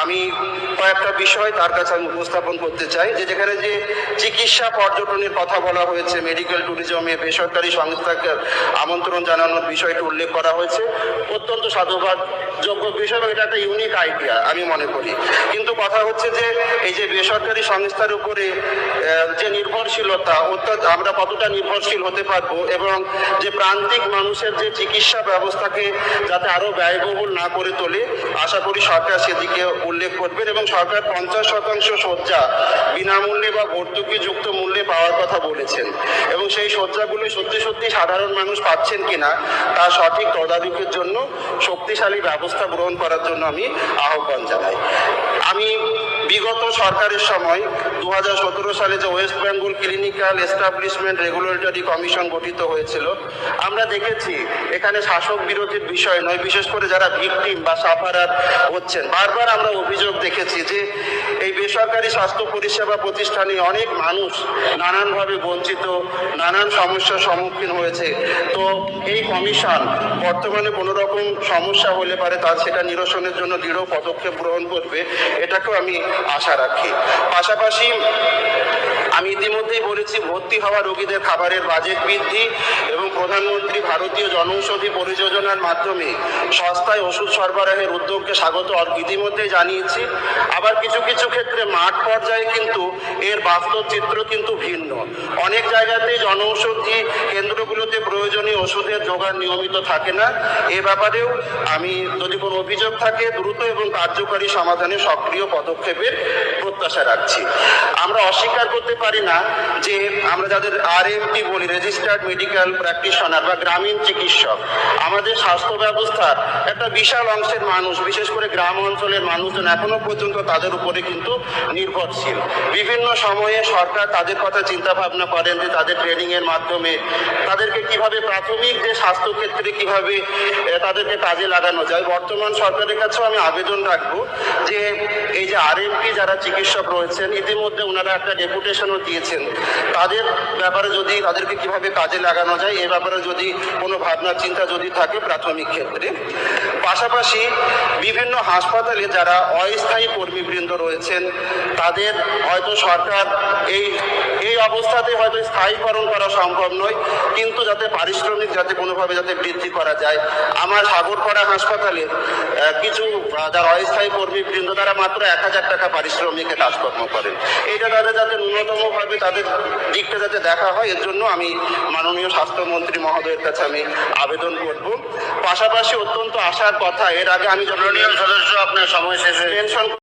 আমি কয়েকটা বিষয় তার কাছে আমি উপস্থাপন করতে চাই, যেখানে যে চিকিৎসা পর্যটনের কথা বলা হয়েছে, মেডিকেল ট্যুরিজমে বেসরকারি সংস্থাকে আমন্ত্রণ জানানোর বিষয়টি উল্লেখ করা হয়েছে, অত্যন্ত সাধুবাদযোগ্য বিষয় এবং এটা একটা ইউনিক আইডিয়া আমি মনে করি। কিন্তু কথা হচ্ছে যে এই যে বেসরকারি সংস্থার উপরে যে নির্ভরশীলতা, অর্থাৎ আমরা কতটা নির্ভরশীল হতে পারবো এবং যে প্রান্তিক মানুষের যে চিকিৎসা ব্যবস্থাকে যাতে আরো ব্যয়বহুল না করে তোলে, আশা করি সরকার সেদিকে উল্লেখ করবেন এবং সরকার 50% শয্যা বিনামূল্যে বা ভর্তুকিযুক্ত মূল্যে পাওয়ার কথা বলেছেন এবং সেই শয্যাগুলো সত্যি সত্যি সাধারণ মানুষ পাচ্ছেন কিনা তার সঠিক তদারকির জন্য শক্তিশালী ব্যবস্থা গ্রহণ করার জন্য আমি আহ্বান জানাই। আমি বিগত সরকারের সময় 2017 সালে যে West Bengal clinical establishment regulatory commission গঠিত হয়েছিল, আমরা দেখেছি এখানে শাসক বিরোধীর বিষয় নয়, বিশেষ করে যারা ভিকটিম বা সাফারার হচ্ছেন, বারবার আমরা অভিযোগ দেখেছি যে এই বেসরকারি স্বাস্থ্য পরিষেবা প্রতিষ্ঠানে অনেক মানুষ নানানভাবে বঞ্চিত, নানান সমস্যার সম্মুখীন হয়েছে। তো এই কমিশন বর্তমানে কোনো রকম সমস্যা হলে পারে তার সেটা নিরসনের জন্য দৃঢ় পদক্ষেপ গ্রহণ করবে, এটাকেও আমি আশা রাখি। পাশাপাশি আমি ইতিমধ্যেই বলেছি, ভর্তি হওয়া রোগীদের খাবারের বাজেট বৃদ্ধি এবং প্রধানমন্ত্রী ভারতীয় জনঔষধি পরিযোজনার মাধ্যমে সস্তায় ওষুধ সরবরাহের উদ্যোগকে স্বাগত ইতিমধ্যেই জানিয়েছি। আবার কিছু কিছু ক্ষেত্রে মাঠ পর্যায়ে কিন্তু এর বাস্তব চিত্র কিন্তু ভিন্ন। অনেক জায়গাতেই জনঔষধি কেন্দ্রগুলোতে প্রয়োজনীয় ওষুধের জোগান নিয়মিত থাকে না। এ ব্যাপারেও আমি যদি কোনো অভিযোগ থাকে দ্রুত এবং কার্যকরী সমাধানে সক্রিয় পদক্ষেপের প্রত্যাশা রাখছি। আমরা অস্বীকার করতে পারি না যে আমরা যাদের RMP বলি, রেজিস্টার্ড মেডিকেল প্র্যাকটিশনার বা গ্রামীণ চিকিৎসক, আমাদের স্বাস্থ্য ব্যবস্থার একটা বিশাল অংশের মানুষ, বিশেষ করে গ্রাম অঞ্চলের মানুষজন এখনো পর্যন্ত তাদের উপরে কিন্তু নির্ভরশীল। বিভিন্ন সময়ে সরকার তাদের কথা চিন্তা ভাবনা করেন যে তাদের ট্রেনিং এর মাধ্যমে তাদেরকে কিভাবে প্রাথমিক যে স্বাস্থ্য ক্ষেত্রে কিভাবে তাদেরকে কাজে লাগানো যায়। বর্তমান সরকারের কাছেও আমি আবেদন রাখবো যে এই যে RMP যারা চিকিৎসক রয়েছেন, ইতিমধ্যে ওনারা একটা ডেপুটেশনও দিয়েছেন, তাদের ব্যাপারে যদি তাদেরকে কিভাবে কাজে লাগানো যায় এ ব্যাপারে যদি কোনো ভাবনা চিন্তা যদি থাকে প্রাথমিক ক্ষেত্রে। পাশাপাশি বিভিন্ন হাসপাতালে যারা অস্থায়ী কর্মীবৃন্দ রয়েছেন তাদের হয়তো সরকার এই অবস্থাতে হয়তো স্থায়ীকরণ করা সম্ভব নয়, কিন্তু যাতে পারিশ্রমিক যাতে কোনোভাবে যাতে বৃদ্ধি করা যায়। আমার সাগরপাড়া হাসপাতালে কিছু যারা অস্থায়ী কর্মীবৃন্দ তারা মাত্র 1000 টাকা পারিশ্রমিকে কাজকর্ম করেন। এইটা তাদের যাতে ন্যূনতমভাবে তাদের দিকটা যাতে দেখা হয়, এর জন্য আমি মাননীয় স্বাস্থ্যমন্ত্রী মহোদয়ের কাছে আমি আবেদন করব। পাশাপাশি অত্যন্ত আশার কথা, এর আগে আমি যখন সদস্য আপনার সময় শেষে পেনশন